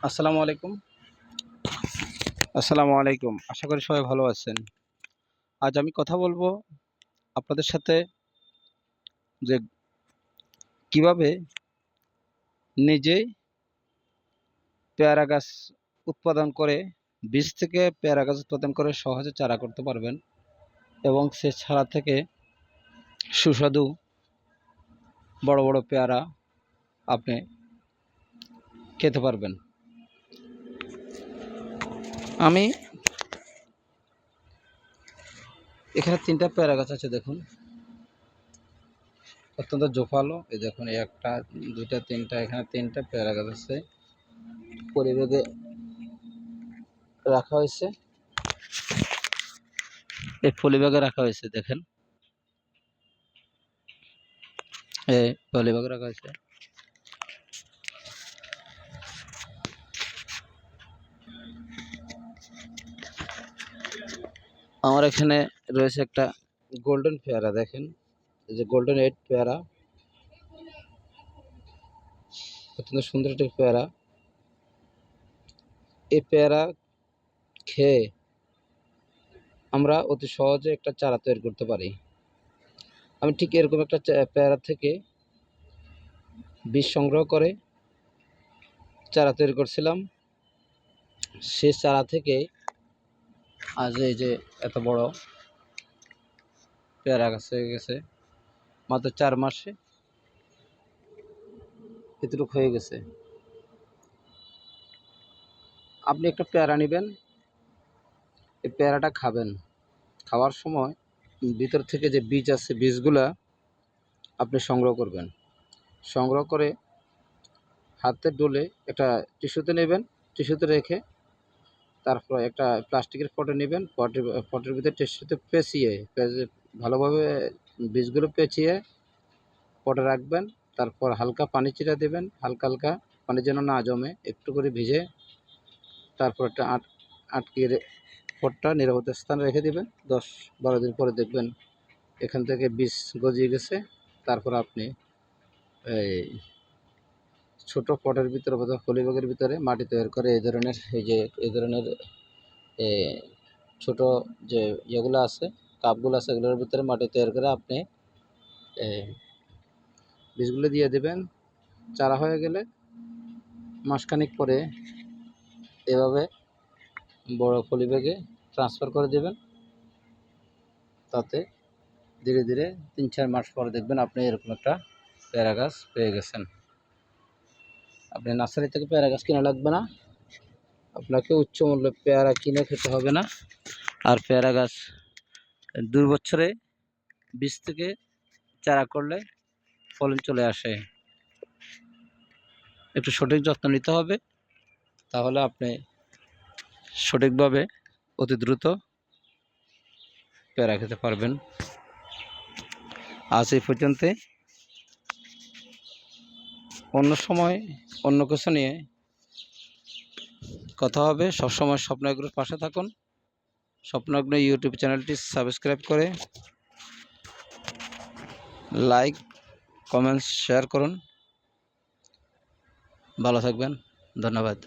আসসালামু আলাইকুম। আসসালামু আলাইকুম। আশা করি সবাই ভালো আছেন। আজ আমি কথা বলবো আপনাদের সাথে যে কিভাবে নিজেই পেয়ারা গাছ উৎপাদন করে বীজ থেকে পেয়ারা গাছ উৎপাদন করে সহজে চারা করতে পারবেন এবং সে চারা থেকে সুস্বাদু বড় বড় পেয়ারা আপনি খেতে পারবেন। আমি এখানে ৩টা পেয়ারা গাছ আছে, দেখুন অত্যন্ত জোফালো। এই দেখুন, একটা, দুইটা, তিনটা, এখানে ৩টা পেয়ারা গাছ আছে। পরিবেগে রাখা হয়েছে, এই পলিব্যাগে রাখা হয়েছে, দেখেন এই পলিব্যাগে রাখা হয়েছে। আমার এখানে রয়েছে একটা গোল্ডেন পেয়ারা, দেখেন এই যে গোল্ডেন 8 পেয়ারা, অত্যন্ত সুন্দর একটি পেয়ারা। এই পেয়ারা খেয়ে আমরা অতি সহজে একটা চারা তৈরি করতে পারি। আমি ঠিক এরকম একটা পেয়ারা থেকে বীজ সংগ্রহ করে চারা তৈরি করছিলাম। সে চারা থেকে আজ এই যে এত বড় পেয়ারা গাছ হয়ে গেছে, মাত্র 4 মাসে এতটুকু হয়ে গেছে। আপনি একটা পেয়ারা নেবেন, এই পেয়ারাটা খাবেন, খাওয়ার সময় ভিতর থেকে যে বীজ আছে বীজগুলা আপনি সংগ্রহ করবেন। সংগ্রহ করে হাতে ডলে একটা টিস্যুতে নেবেন, টিস্যুতে রেখে তারপর একটা প্লাস্টিকের পটে নেবেন, পটের ভিতরে টিস্যুতে পেঁচিয়ে ভালোভাবে বীজগুলো পেঁচিয়ে পটে রাখবেন। তারপর হালকা পানি ছিটা দেবেন, হালকা হালকা পানি যেন না জমে, একটু করে ভিজে তারপর একটা আটকে পটটা নিরাপদ স্থানে রেখে দেবেন। 10-12 দিন পরে দেখবেন এখান থেকে বীজ গজিয়ে গেছে। তারপর আপনি এই ছোট পটের ভিতরে অথবা পলিব্যাগের ভিতরে মাটি তৈরি করে এই ধরনের ছোট যে ইয়েগুলো আছে, কাপগুলো আছে, এগুলোর ভিতরে মাটি তৈরি করে আপনি বীজগুলো দিয়ে দেবেন। চারা হয়ে গেলে মাসখানেক পরে এভাবে বড় পলিব্যাগে ট্রান্সফার করে দেবেন। তাতে ধীরে ধীরে 3-4 মাস পরে দেখবেন আপনি এরকম একটা পেয়ারা গাছ পেয়ে গেছেন। আপনি নার্সারি থেকে পেয়ারা গাছ কিনা লাগবে না, আপনাকে উচ্চ মূল্যে পেয়ারা কিনে খেতে হবে না। আর পেয়ারা গাছ 2 বছরে বীজ থেকে চারা করলে ফলন চলে আসে। একটু সঠিক যত্ন নিতে হবে, তাহলে আপনি সঠিকভাবে অতি দ্রুত পেয়ারা খেতে পারবেন। আজ এই পর্যন্ত, অন্য সময় অন্য কিছু নিয়ে কথা হবে। সবসময় স্বপ্ন এগ্রোর পাশে থাকুন। স্বপ্ন এগ্রো ইউটিউব চ্যানেলটি সাবস্ক্রাইব করে লাইক, কমেন্টস, শেয়ার করুন। ভালো থাকবেন, ধন্যবাদ।